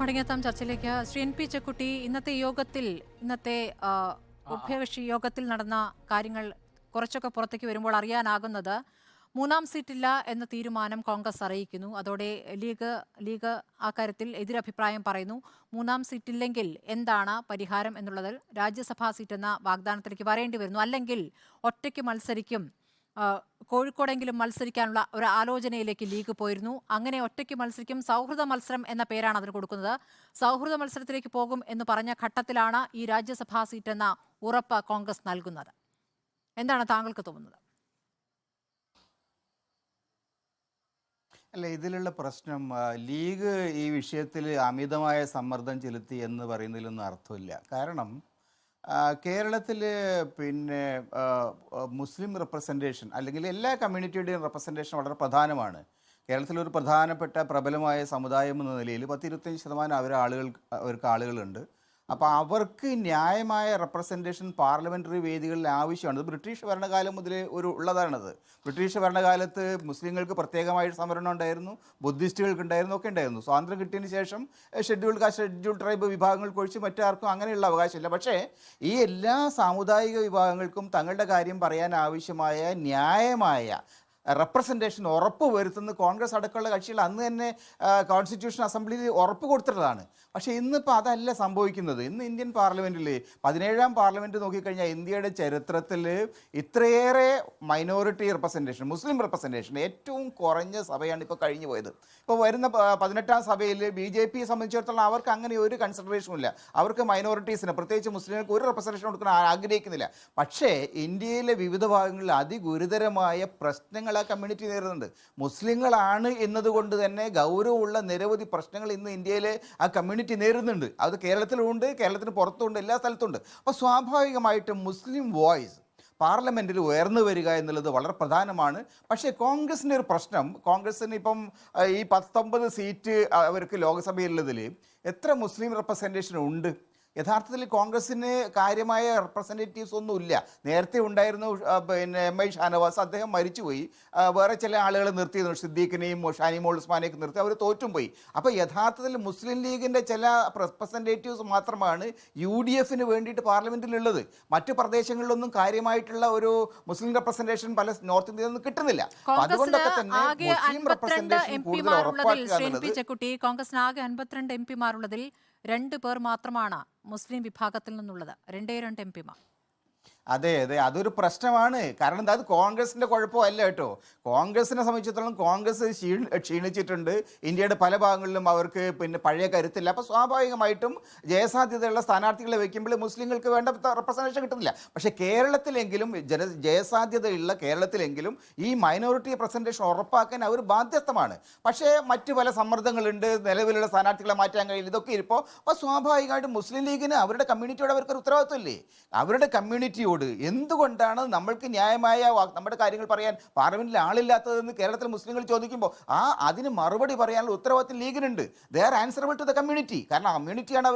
മടങ്ങിയെത്താം ചർച്ചയിലേക്ക്. Shri N P Chekkutty, ഇന്നത്തെ ഉഭയകക്ഷി യോഗത്തിൽ നടന്ന കാര്യങ്ങൾ കുറച്ചൊക്കെ പുറത്തേക്ക് വരുമ്പോൾ അറിയാനാകുന്നത് മൂന്നാം സീറ്റില്ല എന്ന തീരുമാനം കോൺഗ്രസ് അറിയിക്കുന്നു. അതോടെ ലീഗ് ആ കാര്യത്തിൽ എതിരഭിപ്രായം പറയുന്നു. മൂന്നാം സീറ്റില്ലെങ്കിൽ എന്താണ് പരിഹാരം എന്നുള്ളതിൽ രാജ്യസഭാ സീറ്റ് എന്ന വാഗ്ദാനത്തിലേക്ക് വരേണ്ടി വരുന്നു. അല്ലെങ്കിൽ ഒറ്റയ്ക്ക് മത്സരിക്കും, കോഴിക്കോടെങ്കിലും മത്സരിക്കാനുള്ള ഒരു ആലോചനയിലേക്ക് ലീഗ് പോയിരുന്നു. അങ്ങനെ ഒറ്റയ്ക്ക് മത്സരിക്കും, സൗഹൃദ മത്സരം എന്ന പേരാണ് അതിന് കൊടുക്കുന്നത്. സൗഹൃദ മത്സരത്തിലേക്ക് പോകും എന്ന് പറഞ്ഞ ഘട്ടത്തിലാണ് ഈ രാജ്യസഭാ സീറ്റ് എന്ന ഉറപ്പ് കോൺഗ്രസ് നൽകുന്നത്. എന്താണ് താങ്കൾക്ക് തോന്നുന്നത്? അല്ല, ഇതിലുള്ള പ്രശ്നം ലീഗ് ഈ വിഷയത്തിൽ അമിതമായ സമ്മർദ്ദം ചെലുത്തി എന്ന് പറയുന്നതിലൊന്നും അർത്ഥമില്ല. കാരണം കേരളത്തിൽ മുസ്ലിം റെപ്രസെൻറ്റേഷൻ അല്ലെങ്കിൽ എല്ലാ കമ്മ്യൂണിറ്റിയുടെയും റെപ്രസെൻറ്റേഷൻ വളരെ പ്രധാനമാണ്. കേരളത്തിലൊരു പ്രധാനപ്പെട്ട പ്രബലമായ സമുദായം എന്ന നിലയിൽ 10-25% അവർക്ക് ആളുകളുണ്ട്. അപ്പോൾ അവർക്ക് ന്യായമായ റെപ്രസെൻറ്റേഷൻ പാർലമെൻ്ററി വേദികളിൽ ആവശ്യമാണ്. ഇത് ബ്രിട്ടീഷ് ഭരണകാലം മുതലേ ഉള്ളതാണത്. ബ്രിട്ടീഷ് ഭരണകാലത്ത് മുസ്ലിങ്ങൾക്ക് പ്രത്യേകമായിട്ട് സംവരണം ഉണ്ടായിരുന്നു, ബുദ്ധിസ്റ്റുകൾക്ക് ഉണ്ടായിരുന്നു, ഒക്കെ ഉണ്ടായിരുന്നു. സ്വാതന്ത്ര്യം കിട്ടിയതിന് ശേഷം ഷെഡ്യൂൾഡ് കാസ്റ്റ്, ഷെഡ്യൂൾഡ് ട്രൈബ് വിഭാഗങ്ങൾക്ക് ഒഴിച്ച് മറ്റാർക്കും അങ്ങനെയുള്ള അവകാശമില്ല. പക്ഷേ ഈ എല്ലാ സാമുദായിക വിഭാഗങ്ങൾക്കും തങ്ങളുടെ കാര്യം പറയാൻ ആവശ്യമായ ന്യായമായ റെപ്രസെൻറ്റേഷൻ ഉറപ്പ് വരുത്തുന്ന കോൺഗ്രസ് അടക്കമുള്ള കക്ഷികൾ അന്ന് തന്നെ കോൺസ്റ്റിറ്റ്യൂഷൻ അസംബ്ലിയിൽ ഉറപ്പ് കൊടുത്തിട്ടതാണ്. പക്ഷേ ഇന്നിപ്പോൾ അതല്ല സംഭവിക്കുന്നത്. ഇന്ന് ഇന്ത്യൻ പാർലമെൻറ്റിൽ 17ാം പാർലമെൻറ്റ് നോക്കിക്കഴിഞ്ഞാൽ ഇന്ത്യയുടെ ചരിത്രത്തിൽ ഇത്രയേറെ മൈനോറിറ്റി റെപ്രസെൻറ്റേഷൻ, മുസ്ലിം റെപ്രസെൻറ്റേഷൻ ഏറ്റവും കുറഞ്ഞ സഭയാണ് ഇപ്പോൾ കഴിഞ്ഞു പോയത്. ഇപ്പോൾ വരുന്ന 18ാം സഭയിൽ BJPയെ സംബന്ധിച്ചിടത്തോളം അവർക്ക് അങ്ങനെ ഒരു കൺസിഡറേഷനും ഇല്ല. അവർക്ക് മൈനോറിറ്റീസിന്, പ്രത്യേകിച്ച് മുസ്ലിങ്ങൾക്ക് ഒരു റെപ്രസെൻറ്റേഷൻ കൊടുക്കാൻ ആഗ്രഹിക്കുന്നില്ല. പക്ഷേ ഇന്ത്യയിലെ വിവിധ ഭാഗങ്ങളിൽ അതിഗുരുതരമായ പ്രശ്നങ്ങൾ ആ കമ്മ്യൂണിറ്റി നേരിടുന്നുണ്ട്. മുസ്ലിങ്ങളാണ് എന്നതുകൊണ്ട് തന്നെ ഗൗരവമുള്ള നിരവധി പ്രശ്നങ്ങൾ ഇന്ന് ഇന്ത്യയിലെ ആ കമ്മ്യൂണിറ്റി നേരിടുന്നുണ്ട്. അത് കേരളത്തിലുമുണ്ട്, കേരളത്തിന് പുറത്തുണ്ട്, എല്ലാ സ്ഥലത്തുണ്ട്. അപ്പോൾ സ്വാഭാവികമായിട്ടും മുസ്ലിം വോയിസ് പാർലമെൻറ്റിൽ ഉയർന്നു വരിക എന്നുള്ളത് വളരെ പ്രധാനമാണ്. പക്ഷേ കോൺഗ്രസിൻ്റെ ഒരു പ്രശ്നം, കോൺഗ്രസിന് ഇപ്പം ഈ 19 സീറ്റ് അവർക്ക് ലോക്സഭയിലുള്ളതിൽ എത്ര മുസ്ലിം റെപ്രസെൻറ്റേഷൻ ഉണ്ട്? യഥാർത്ഥത്തിൽ കോൺഗ്രസ്സിന് കാര്യമായ റെപ്രസെൻറ്റേറ്റീവ്സ് ഒന്നുമില്ല. നേരത്തെ ഉണ്ടായിരുന്നു MI ഷാനവാസ്, അദ്ദേഹം മരിച്ചുപോയി. വേറെ ചില ആളുകൾ നിർത്തിയിരുന്നു, സിദ്ദീഖിനെയും ഷാനിമോൾ ഉസ്മാനെയൊക്കെ നിർത്തി, അവർ തോറ്റും പോയി. അപ്പോൾ യഥാർത്ഥത്തിൽ മുസ്ലിം ലീഗിൻ്റെ ചില റെപ്രസെൻറ്റേറ്റീവ്സ് മാത്രമാണ് UDFന് വേണ്ടിയിട്ട് പാർലമെൻറ്റിലുള്ളത്. മറ്റു പ്രദേശങ്ങളിലൊന്നും കാര്യമായിട്ടുള്ള ഒരു മുസ്ലിം റെപ്രസെൻറ്റേഷൻ പല നോർത്ത് ഇന്ത്യയിൽ നിന്നും കിട്ടുന്നില്ല. അതുകൊണ്ടൊക്കെ തന്നെ മുസ്ലിം റെപ്രസെൻറ്റേഷൻ കൂടുതൽ ഉറപ്പാക്കുക എന്നുള്ളത്. കോൺഗ്രസിന് ആകെ 52 MP-മാരുള്ളതിൽ 2 പേർ മാത്രമാണ് മുസ്ലിം വിഭാഗത്തിൽ നിന്നുള്ളത്. 2 MP-മാർ. അതെ, അതൊരു പ്രശ്നമാണ്. കാരണം അത് കോൺഗ്രസിൻ്റെ കുഴപ്പമല്ല കേട്ടോ. കോൺഗ്രസിനെ സംബന്ധിച്ചിടത്തോളം കോൺഗ്രസ് ക്ഷീണിച്ചിട്ടുണ്ട്. ഇന്ത്യയുടെ പല ഭാഗങ്ങളിലും അവർക്ക് പഴയ കരുത്തില്ല. അപ്പോൾ സ്വാഭാവികമായിട്ടും ജയസാധ്യതയുള്ള സ്ഥാനാർത്ഥികളെ വയ്ക്കുമ്പോൾ മുസ്ലിങ്ങൾക്ക് വേണ്ട റെപ്രസെൻറ്റേഷൻ കിട്ടുന്നില്ല. പക്ഷേ കേരളത്തിലെങ്കിലും ജയസാധ്യതയുള്ള കേരളത്തിലെങ്കിലും ഈ മൈനോറിറ്റി റെപ്രസെൻറ്റേഷൻ ഉറപ്പാക്കാൻ അവർ ബാധ്യസ്ഥമാണ്. പക്ഷേ മറ്റു പല സമ്മർദ്ദങ്ങളുണ്ട്, നിലവിലുള്ള സ്ഥാനാർത്ഥികളെ മാറ്റാൻ കഴിയില്ല, ഇതൊക്കെ ഇപ്പോൾ. അപ്പോൾ സ്വാഭാവികമായിട്ടും മുസ്ലിം ലീഗിന് അവരുടെ കമ്മ്യൂണിറ്റിയോട് അവർക്കൊരു ഉത്തരവാദിത്വമില്ലേ? അവരുടെ കമ്മ്യൂണിറ്റിയോട് എന്തുകൊണ്ടാണ് നമ്മൾക്ക് ന്യായമായ നമ്മുടെ കാര്യങ്ങൾ പറയാൻ പാർലമെന്റിൽ ആളില്ലാത്തതെന്ന് കേരളത്തിലെ മുസ്ലിങ്ങൾ ചോദിക്കുമ്പോൾ അതിന് മറുപടി പറയാനുള്ള ഉത്തരവാദിത്വം ലീഗിനുണ്ട്. They are answerable to the community. കാരണം കമ്മ്യൂണിറ്റിയാണ്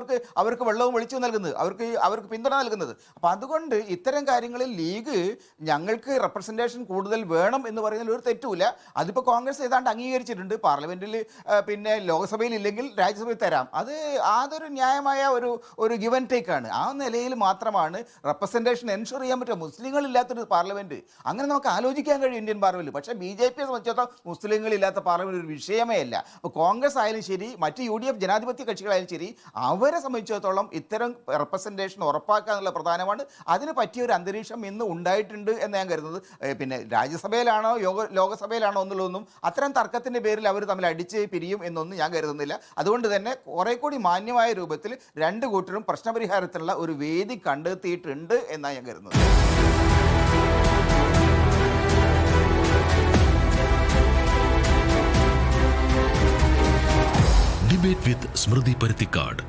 അവർക്ക് വെള്ളവും വെളിച്ചവും നൽകുന്നത്, അവർക്ക് പിന്തുണ നൽകുന്നത്. അപ്പോൾ അതുകൊണ്ട് ഇത്തരം കാര്യങ്ങളിൽ ലീഗ് ഞങ്ങൾക്ക് റെപ്രസെൻറ്റേഷൻ കൂടുതൽ വേണം എന്ന് പറയുന്നതിൽ ഒരു തെറ്റുമില്ല. അതിപ്പോൾ കോൺഗ്രസ് ഏതാണ്ട് അംഗീകരിച്ചിട്ടുണ്ട്. പാർലമെന്റിൽ ലോക്സഭയിൽ ഇല്ലെങ്കിൽ രാജ്യസഭയിൽ തരാം. അതൊരു ന്യായമായ ഒരു ഗിവ് ആൻഡ് ടേക്ക് ആണ്. ആ നിലയിൽ മാത്രമാണ് റെപ്രസെൻറ്റേഷൻ എൻഷുർ ചെയ്യാൻ പറ്റുക. മുസ്ലിങ്ങളില്ലാത്തൊരു പാർലമെൻറ്റ് അങ്ങനെ നമുക്ക് ആലോചിക്കാൻ കഴിയും ഇന്ത്യൻ പാർലമെൻറ്റിൽ. പക്ഷേ BJPയെ സംബന്ധിച്ചിടത്തോളം മുസ്ലിങ്ങളില്ലാത്ത പാർലമെൻറ്റ് ഒരു വിഷയമേ അല്ല. അപ്പോൾ കോൺഗ്രസ് ആയാലും ശരി, മറ്റ് UDF ജനാധിപത്യ കക്ഷികളായാലും ശരി, അവരെ സംബന്ധിച്ചിടത്തോളം ഇത്തരം റെപ്രസെൻറ്റേഷൻ ഉറപ്പാക്കുക എന്നുള്ള പ്രധാനമാണ്. അതിന് പറ്റിയ ഒരു അന്തരീക്ഷം ഇന്ന് ഉണ്ടായിട്ടുണ്ട് എന്ന് ഞാൻ കരുതുന്നത്. രാജ്യസഭയിലാണോ ലോകസഭയിലാണോ എന്നുള്ളതൊന്നും അത്തരം തർക്കത്തിൻ്റെ പേരിൽ അവർ തമ്മിൽ അടിച്ച് പിരിയും എന്നൊന്നും ഞാൻ കരുതുന്നില്ല. അതുകൊണ്ട് തന്നെ കുറെ കൂടി മാന്യമായ രൂപത്തിൽ രണ്ട് കൂട്ടരും പ്രശ്നപരിഹാരത്തിനുള്ള ഒരു വേദി കണ്ടെത്തിയിട്ടുണ്ട് എന്നാണ് ഞാൻ കരുതുന്നത്. ഡിബേറ്റ് വിത്ത് സ്മൃതി പരുത്തിക്കാട്.